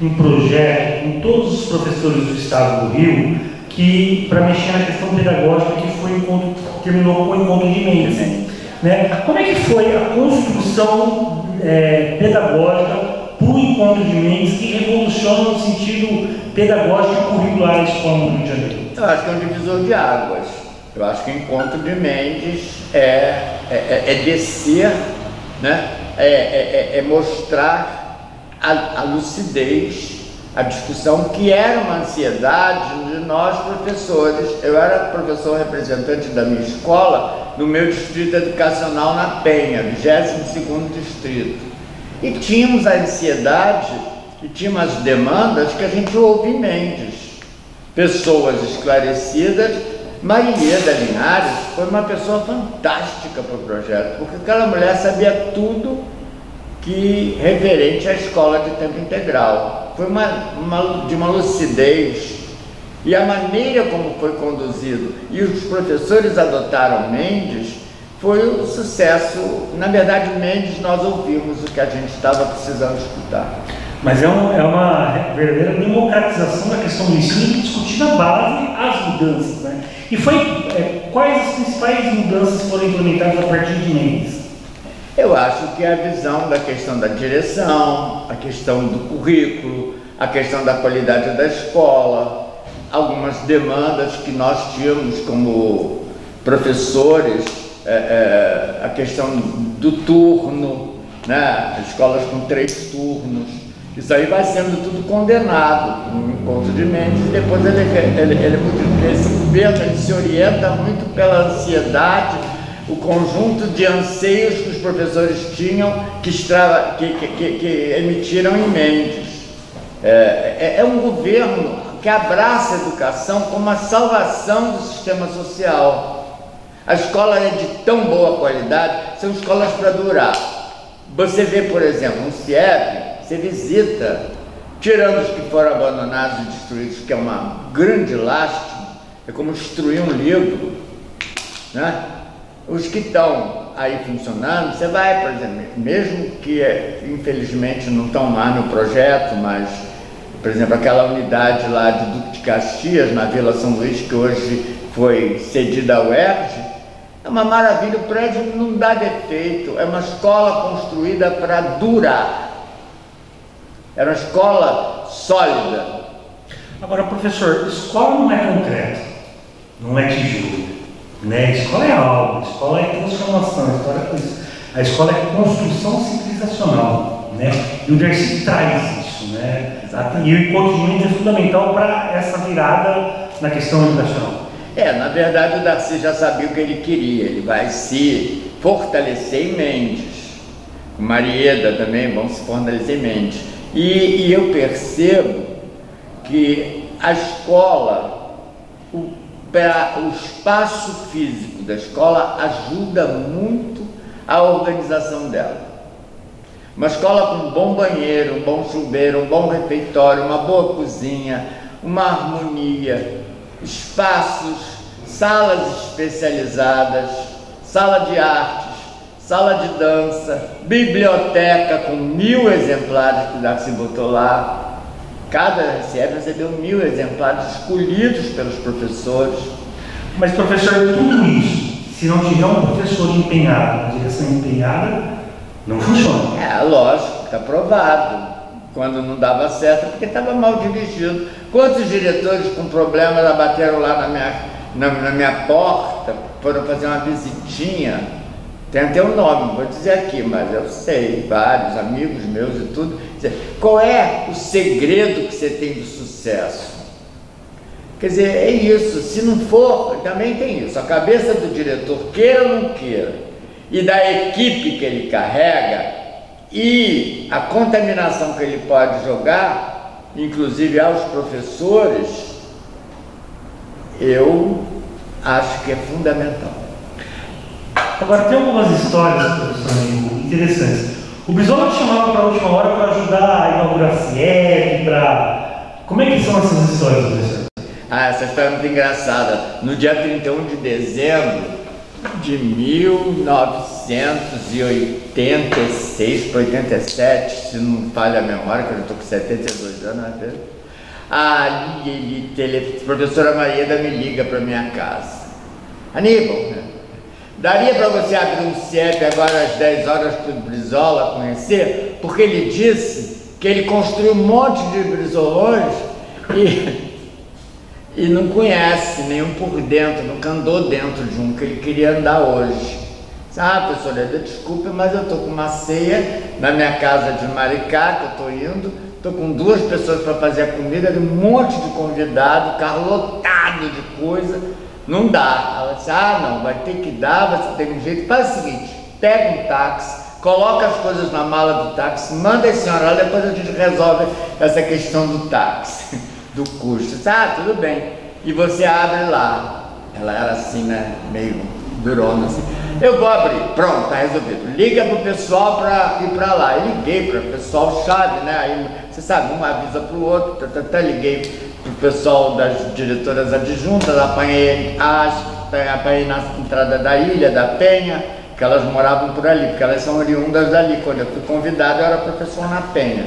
um projeto com todos os professores do estado do Rio para mexer na questão pedagógica, que terminou com o encontro de Mendes. Né? Como é que foi a construção pedagógica para o encontro de Mendes, que revoluciona no sentido pedagógico e curricular da escola no Rio de Janeiro? Eu acho que é um divisor de águas. Eu acho que o encontro de Mendes é descer, né? é mostrar a lucidez, a discussão, que era uma ansiedade de nós professores. Eu era professor representante da minha escola no meu distrito educacional na Penha, 22º distrito. E tínhamos a ansiedade e tínhamos as demandas que a gente ouve em Mendes. Pessoas esclarecidas. Marieta Linhares foi uma pessoa fantástica para o projeto, porque aquela mulher sabia tudo que referente à escola de tempo integral. Foi de uma lucidez, e a maneira como foi conduzido e os professores adotaram Mendes foi um sucesso. Na verdade, Mendes, nós ouvimos o que a gente estava precisando escutar. Mas é uma verdadeira democratização da questão do ensino, que discutir na base as mudanças, né? E quais as principais mudanças foram implementadas a partir de Mendes? Eu acho que a visão da questão da direção, a questão do currículo, a questão da qualidade da escola, algumas demandas que nós tínhamos como professores, a questão do turno, né? Escolas com 3 turnos, isso aí vai sendo tudo condenado no encontro de Mendes, e depois esse governo ele se orienta muito pela ansiedade, o conjunto de anseios que os professores tinham, que emitiram em Mendes. É um governo que abraça a educação como a salvação do sistema social. A escola é de tão boa qualidade, são escolas para durar. Você vê, por exemplo, um CIEP, você visita, tirando os que foram abandonados e destruídos, que é uma grande lástima, é como destruir um livro, né? Os que estão aí funcionando, você vai, por exemplo, mesmo que infelizmente não estão mais no projeto, mas, por exemplo, aquela unidade lá de Duque de Caxias, na Vila São Luís, que hoje foi cedida ao UERJ, é uma maravilha, o prédio não dá defeito, é uma escola construída para durar, é uma escola sólida. Agora, professor, escola não é concreto, não é tijolo, né? Escola é algo, escola é transformação, a escola é construção civilizacional, né? E o Dercy traz isso, né? E o encontro é fundamental para essa virada na questão educacional. Na verdade o Darcy já sabia o que ele queria, ele vai se fortalecer em Mendes, o Marieda também vão se fortalecer em Mendes, e eu percebo que a escola, o espaço físico da escola ajuda muito a organização dela. Uma escola com um bom banheiro, um bom chuveiro, um bom refeitório, uma boa cozinha, uma harmonia, espaços, salas especializadas, sala de artes, sala de dança, biblioteca com 1000 exemplares que o Darcy botou lá. Cada CIEP recebeu 1000 exemplares escolhidos pelos professores. Mas, professor, tudo isso, se não tiver um professor empenhado, uma direção empenhada, não funciona. Lógico, está provado. Quando não dava certo, porque estava mal dirigido. Quantos diretores com problemas bateram lá na minha porta, foram fazer uma visitinha? Tem até um nome, não vou dizer aqui, mas eu sei, vários amigos meus e tudo. Qual é o segredo que você tem do sucesso? Quer dizer, é isso. Se não for, também tem isso. A cabeça do diretor, queira ou não queira, e da equipe que ele carrega, e a contaminação que ele pode jogar, inclusive aos professores, eu acho que é fundamental. Agora, tem algumas histórias, professor amigo, interessantes. O Brizola te chamava para a última hora para ajudar a inaugurar a CIEP, Como é que são essas histórias, professor? Essa história é muito engraçada. No dia 31 de dezembro de 1986 para 87, se não falha a memória, que eu estou com 72 anos, né? A professora Marieda me liga para minha casa. Aníbal, daria para você abrir um CIEP agora às 10 horas para o Brizola conhecer? Porque ele disse que ele construiu um monte de brizolões e não conhece nenhum por dentro, nunca andou dentro de um que ele queria andar hoje. Professora, desculpe, mas eu estou com uma ceia na minha casa de Maricá, que eu estou indo, estou com 2 pessoas para fazer a comida, um monte de convidado, carro lotado de coisa, não dá. Ela disse, não, vai ter que dar, você tem um jeito. Faz o seguinte, pega um táxi, coloca as coisas na mala do táxi, manda a senhora lá, depois a gente resolve essa questão do táxi, do custo. Tudo bem. E você abre lá. Ela era assim, né, meio durona assim. Eu vou abrir, pronto, tá resolvido. Liga pro pessoal para ir para lá. Eu liguei para o pessoal chave, né? Aí, você sabe, um avisa pro outro, liguei pro pessoal das diretoras adjuntas, apanhei na entrada da Ilha, da Penha, que elas moravam por ali, porque elas são oriundas dali. Quando eu fui convidado, eu era professor na Penha.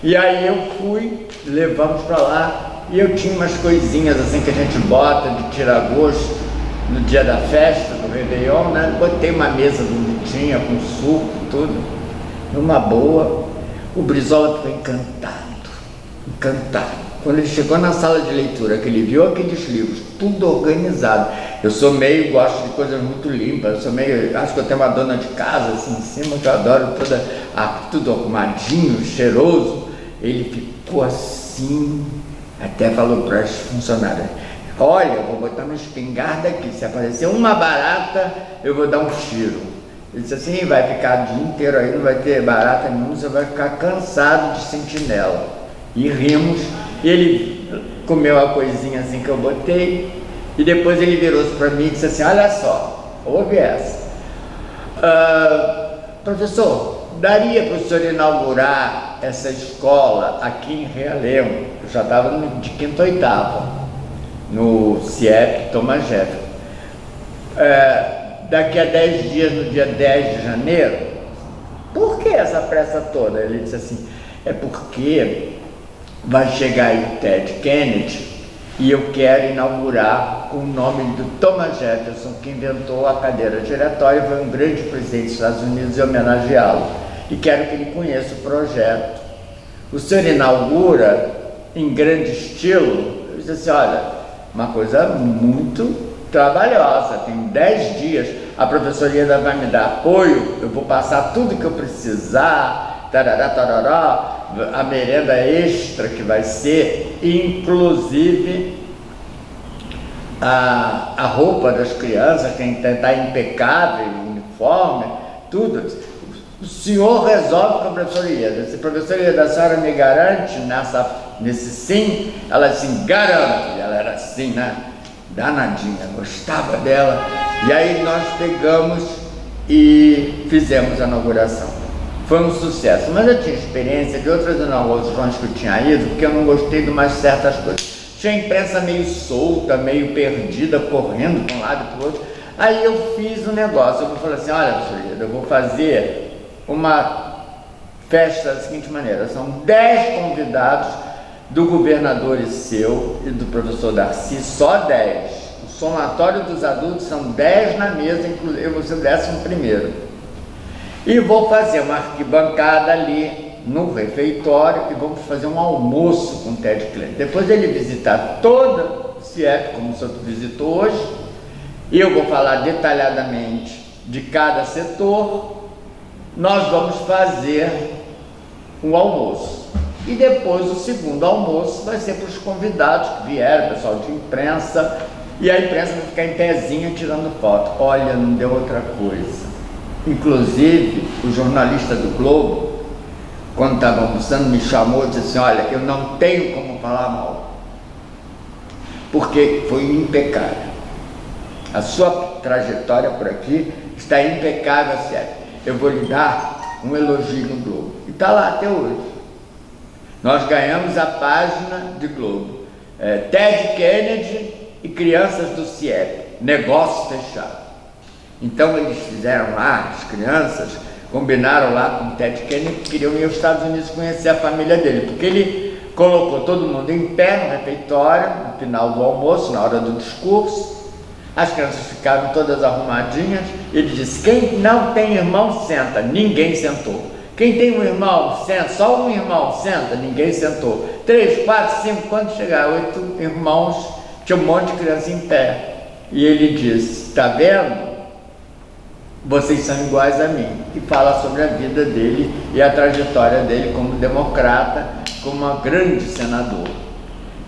E aí eu fui, levamos para lá, e eu tinha umas coisinhas assim que a gente bota de tirar gosto no dia da festa, do Réveillon, né? Botei uma mesa bonitinha, com suco, tudo, numa boa. O Brizola ficou encantado. encantado. Quando ele chegou na sala de leitura, que ele viu aqueles livros, tudo organizado. Eu sou meio, gosto de coisas muito limpas, eu sou meio, acho que eu tenho uma dona de casa assim em cima, que eu adoro tudo arrumadinho, cheiroso. Ele ficou assim, até falou para as funcionárias: olha, eu vou botar uma espingarda aqui, se aparecer uma barata, eu vou dar um tiro. Ele disse assim: vai ficar o dia inteiro aí, não vai ter barata nenhuma, você vai ficar cansado de sentinela. E rimos. Ele comeu a coisinha assim que eu botei, e depois ele virou-se para mim e disse assim: olha só, ouve essa. Professor, daria para o senhor inaugurar essa escola aqui em Realengo? Eu já estava de quinta ou oitava, no CIEP Thomas Jefferson. Daqui a 10 dias, no dia 10 de janeiro. Por que essa pressa toda? Ele disse assim: é porque vai chegar aí o Ted Kennedy e eu quero inaugurar com o nome do Thomas Jefferson, que inventou a cadeira giratória, foi um grande presidente dos Estados Unidos, e homenageá-lo. E quero que ele conheça o projeto. O senhor inaugura em grande estilo? Eu disse assim: olha, uma coisa muito trabalhosa, tem 10 dias, a professoria vai me dar apoio, eu vou passar tudo que eu precisar, tarará, tarará, a merenda extra que vai ser, inclusive a roupa das crianças, tem que estar impecável, uniforme, tudo. O senhor resolve com a professoria. Se a professoria da senhora me garante nesse sim, ela assim, garante. Ela era assim, né? Danadinha, gostava dela. E aí nós pegamos e fizemos a inauguração. Foi um sucesso, mas eu tinha experiência de outras inaugurações que eu tinha ido, porque eu não gostei de umas certas coisas. Tinha a imprensa meio solta, meio perdida, correndo para um lado e para o outro. Aí eu fiz um negócio, eu falei assim: olha, professor, eu vou fazer uma festa da seguinte maneira: são 10 convidados do governador Isseu e do professor Darcy, só 10. O somatório dos adultos são 10 na mesa, inclusive eu vou ser o 11º. E vou fazer uma arquibancada ali no refeitório e vamos fazer um almoço com o Ted Kennedy. Depois ele visitar toda o CIEP, como o senhor visitou hoje, e eu vou falar detalhadamente de cada setor. Nós vamos fazer um almoço. E depois o segundo almoço vai ser para os convidados que vieram, pessoal de imprensa, e a imprensa vai ficar em pezinha tirando foto. Olha, não deu outra coisa. Inclusive, o jornalista do Globo, quando estava almoçando, me chamou e disse assim: olha, eu não tenho como falar mal, porque foi impecável. A sua trajetória por aqui está impecável, sério. Eu vou lhe dar um elogio no Globo. E está lá até hoje. Nós ganhamos a página de Globo. Ted Kennedy e crianças do CIEP. Negócio fechado. Então eles fizeram lá, as crianças combinaram lá com o Ted Kennedy que queriam ir aos Estados Unidos conhecer a família dele, porque ele colocou todo mundo em pé no refeitório, no final do almoço, na hora do discurso. As crianças ficaram todas arrumadinhas. Ele disse: quem não tem irmão, senta. Ninguém sentou. Quem tem um irmão, senta. Só um irmão, senta. Ninguém sentou. 3, 4, 5, quando chegar 8 irmãos, tinha um monte de criança em pé. E ele disse: está vendo? Vocês são iguais a mim. E fala sobre a vida dele e a trajetória dele como democrata, como um grande senador.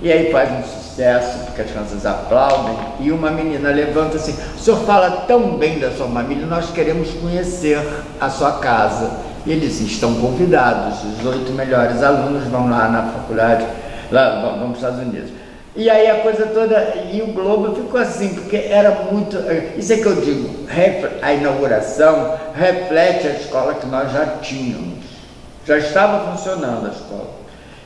E aí faz um sucesso, porque as crianças aplaudem, e uma menina levanta assim: o senhor fala tão bem da sua família, nós queremos conhecer a sua casa. E eles estão convidados, os 8 melhores alunos vão lá na faculdade, lá vão para os Estados Unidos. E aí a coisa toda, e o Globo ficou assim, porque era muito, isso é que eu digo, a inauguração reflete a escola que nós já tínhamos, já estava funcionando a escola.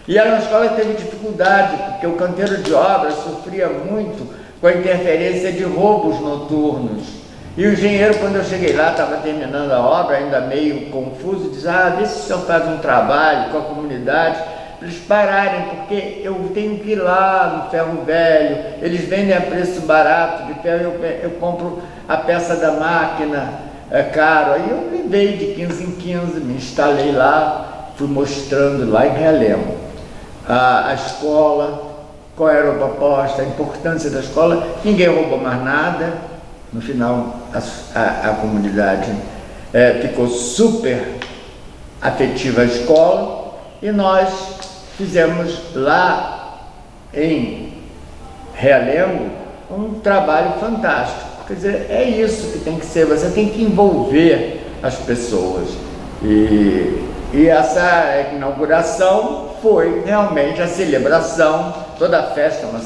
E era uma escola que teve dificuldade, porque o canteiro de obras sofria muito com a interferência de roubos noturnos. E o engenheiro, quando eu cheguei lá, estava terminando a obra, ainda meio confuso, disse: vê se o senhor faz um trabalho com a comunidade, para eles pararem, porque eu tenho que ir lá no ferro velho, eles vendem a preço barato de ferro, eu compro a peça da máquina, é caro. Aí eu levei de 15 em 15, me instalei lá, fui mostrando lá em Realengo. a escola, qual era a proposta, a importância da escola. Ninguém roubou mais nada. No final, a comunidade ficou super afetiva à escola, e nós fizemos lá em Realengo um trabalho fantástico. Quer dizer, é isso que tem que ser, você tem que envolver as pessoas. E essa inauguração foi realmente a celebração, toda festa é uma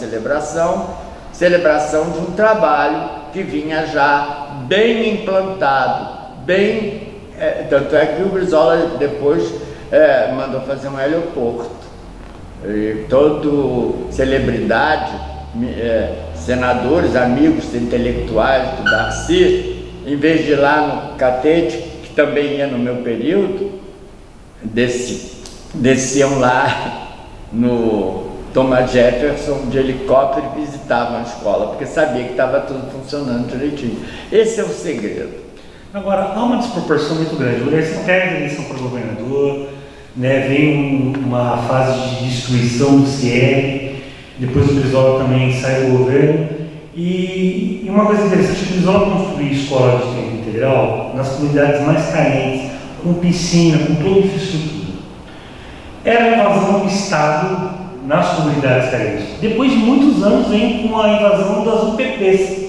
celebração de um trabalho que vinha já bem implantado, tanto é que o Brizola depois mandou fazer um aeroporto. E todo celebridade, senadores, amigos intelectuais do Darcy, em vez de ir lá no Catete, que também ia no meu período, desciam lá no Thomas Jefferson de helicóptero e visitavam a escola, porque sabia que estava tudo funcionando direitinho. Esse é o segredo. Agora, há uma desproporção muito grande. O Darcy perde a eleição para governador, né, vem uma fase de destruição do CIEP, depois o Brizola também sai do governo. E uma coisa interessante, o Brizola construiu escola de tempo integral nas comunidades mais carentes, com piscina, com toda a infraestrutura. Era a invasão do Estado nas comunidades carentes. Depois de muitos anos vem com a invasão das UPPs.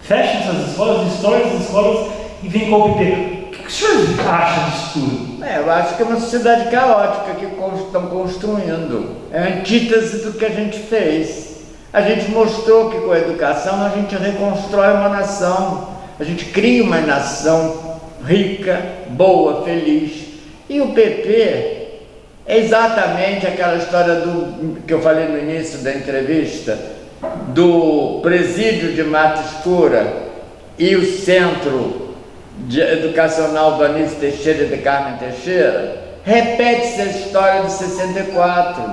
Fecham essas escolas, destrói as escolas e vem com a UPP. O que o senhor acha disso tudo? Eu acho que é uma sociedade caótica que estão construindo. É a antítese do que a gente fez. A gente mostrou que com a educação a gente reconstrói uma nação. A gente cria uma nação rica, boa, feliz. E o PP é exatamente aquela história que eu falei no início da entrevista, do presídio de Mata Escura e o centro educacional do Anísio Teixeira e de Carmen Teixeira. Repete-se a história de 64,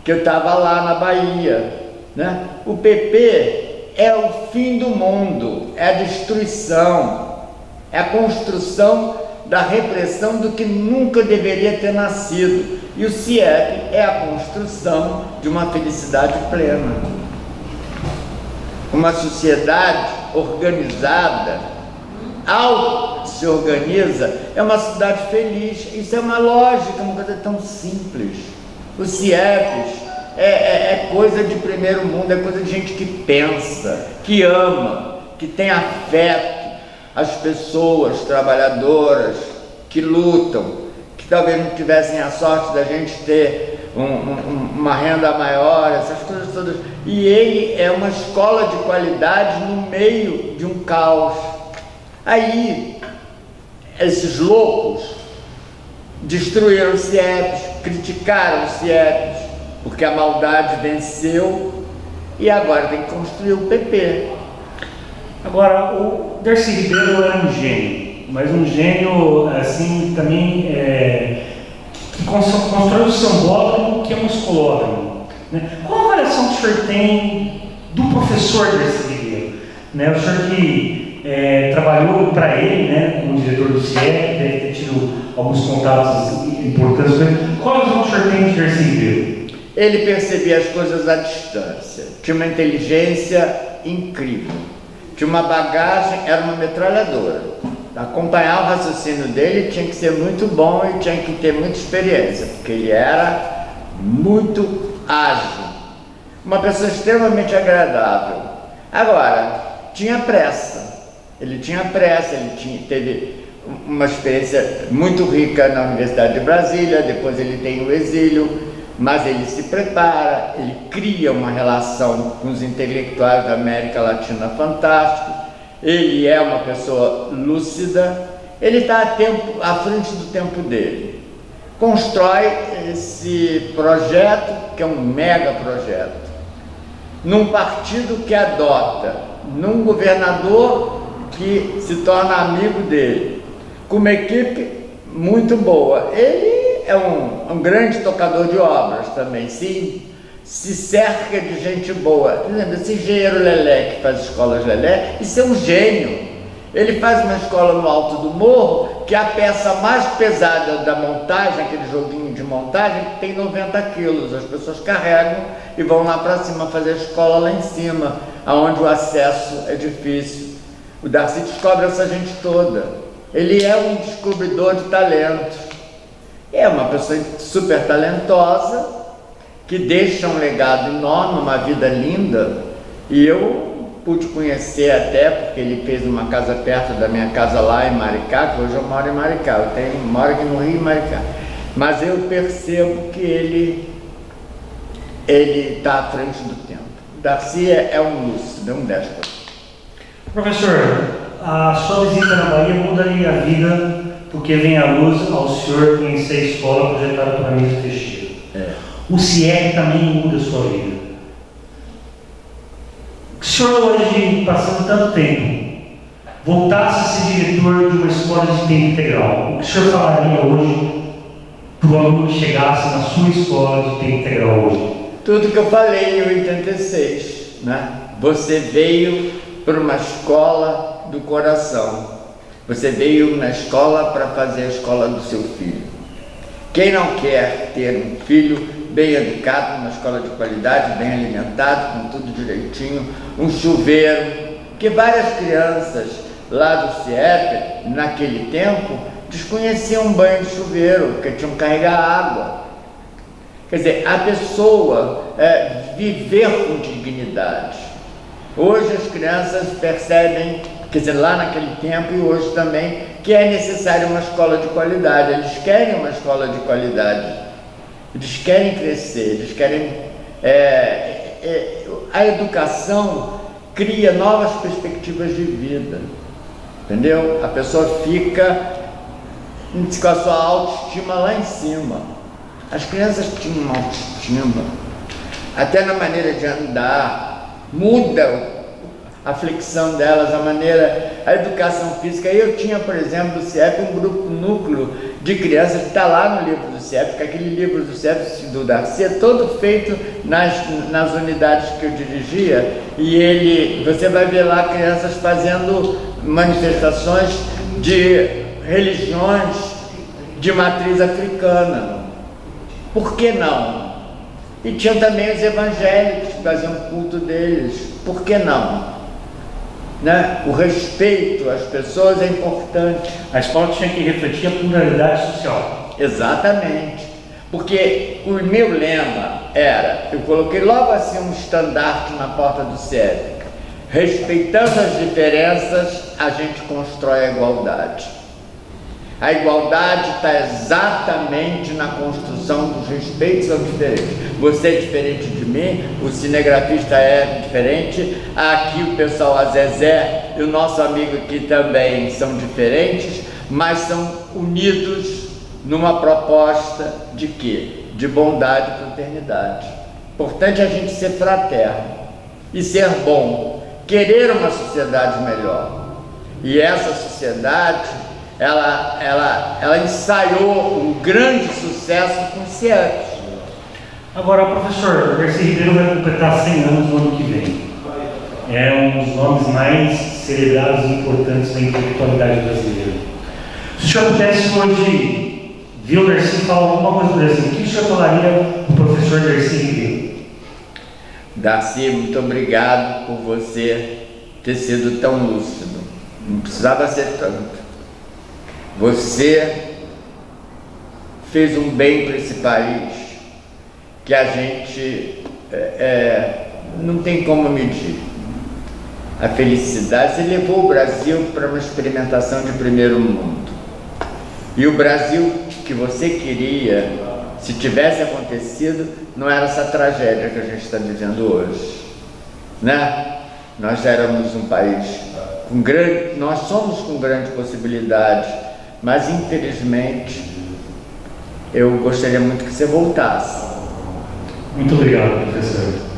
que eu estava lá na Bahia, né? O PP é o fim do mundo, é a destruição, é a construção da repressão do que nunca deveria ter nascido. E o CIEP é a construção de uma felicidade plena. Uma sociedade organizada, se organiza, é uma cidade feliz. Isso é uma lógica, uma coisa tão simples. Os CIEPs é coisa de primeiro mundo, é coisa de gente que pensa, que ama, que tem afeto. As pessoas trabalhadoras que lutam, que talvez não tivessem a sorte da gente ter uma renda maior, essas coisas todas. E ele é uma escola de qualidade no meio de um caos. Aí, esses loucos destruíram os CIEPs, criticaram os CIEPs, porque a maldade venceu, e agora tem que construir o PP. Agora, o Darcy Ribeiro era um gênio, mas um gênio, assim, também que constrói o sambódromo, que é um escolódromo, né? Qual a avaliação que o senhor tem do professor Darcy Ribeiro? Né? O senhor que trabalhou para ele, né, como diretor do CIEP, deve ter tido alguns contatos importantes com ele. Qual a visão que o senhor tem de Darcy Ribeiro? Ele percebia as coisas à distância, tinha uma inteligência incrível. Tinha uma bagagem, era uma metralhadora. Acompanhar o raciocínio dele tinha que ser muito bom e tinha que ter muita experiência, porque ele era muito ágil. Uma pessoa extremamente agradável. Agora, tinha pressa. Ele tinha pressa, teve uma experiência muito rica na Universidade de Brasília, depois ele tem o exílio, mas ele se prepara, ele cria uma relação com os intelectuais da América Latina fantástico, ele é uma pessoa lúcida, ele está à frente do tempo dele. Constrói esse projeto, que é um mega projeto, num partido que adota, num governador que se torna amigo dele, com uma equipe muito boa. Ele é um grande tocador de obras também, se cerca de gente boa. Por exemplo, esse engenheiro Lelé, que faz escolas Lelé, isso é um gênio. Ele faz uma escola no alto do morro que a peça mais pesada da montagem, aquele joguinho de montagem, tem 90 quilos. As pessoas carregam e vão lá para cima fazer a escola lá em cima, aonde o acesso é difícil. O Darcy descobre essa gente toda. Ele é um descobridor de talentos. É uma pessoa super talentosa, que deixa um legado enorme, uma vida linda. E eu pude conhecer até, porque ele fez uma casa perto da minha casa lá em Maricá, que hoje eu moro em Maricá, moro aqui no Rio, em Maricá. Mas eu percebo que ele está à frente do tempo. Darcy é um lúcido, é um déspota. Professor, a sua visita na Bahia mudaria a vida, porque vem à luz ao senhor conhecer a escola projetada por Anísio Teixeira. O CIEP também muda a sua vida. O senhor hoje, passando tanto tempo, voltasse a ser diretor de uma escola de tempo integral, o que o senhor falaria hoje para o aluno que chegasse na sua escola de tempo integral hoje? Tudo que eu falei em 86, né? Você veio para uma escola do coração. Você veio na escola para fazer a escola do seu filho. Quem não quer ter um filho bem educado, numa escola de qualidade, bem alimentado, com tudo direitinho, um chuveiro, que várias crianças lá do CIEP, naquele tempo, desconheciam banho de chuveiro, porque tinham que carregar água. Quer dizer, a pessoa viver com dignidade. Hoje as crianças percebem, quer dizer, lá naquele tempo e hoje também, que é necessário uma escola de qualidade. Eles querem uma escola de qualidade. Eles querem crescer, eles querem... a educação cria novas perspectivas de vida, entendeu? A pessoa fica com a sua autoestima lá em cima. As crianças tinham uma autoestima, até na maneira de andar, muda a flexão delas, a educação física. Eu tinha, por exemplo, do CIEP, um núcleo de crianças que está lá no livro do CIEP, que aquele livro do CIEP, do Darcy, é todo feito nas unidades que eu dirigia, e você vai ver lá crianças fazendo manifestações de religiões de matriz africana. Por que não? E tinha também os evangélicos que faziam culto deles. Por que não? Né? O respeito às pessoas é importante. A escola tinha que refletir a pluralidade social. Exatamente. Porque o meu lema era, eu coloquei logo assim um estandarte na porta do CIEP: respeitando as diferenças, a gente constrói a igualdade. A igualdade está exatamente na construção dos respeitos aos diferentes. Você é diferente de mim, o cinegrafista é diferente, aqui o pessoal, a Zezé e o nosso amigo aqui também são diferentes, mas são unidos numa proposta de quê? De bondade e fraternidade. Importante a gente ser fraterno e ser bom, querer uma sociedade melhor. E essa sociedade, ela ensaiou um grande sucesso com o CIEP. Agora, professor, o Darcy Ribeiro vai completar 100 anos no ano que vem. É um dos nomes mais celebrados e importantes da intelectualidade brasileira. Se o senhor pudesse hoje ver o Darcy falar alguma coisa do Brasil, o que o senhor falaria para o professor Darcy Ribeiro? Darcy, muito obrigado por você ter sido tão lúcido. Não precisava ser tanto. Você fez um bem para esse país que a gente não tem como medir. A felicidade, você levou o Brasil para uma experimentação de primeiro mundo. E o Brasil que você queria, se tivesse acontecido, não era essa tragédia que a gente está vivendo hoje, né? Nós éramos um país com nós somos com grande possibilidade, mas infelizmente eu gostaria muito que você voltasse. Muito obrigado, professor.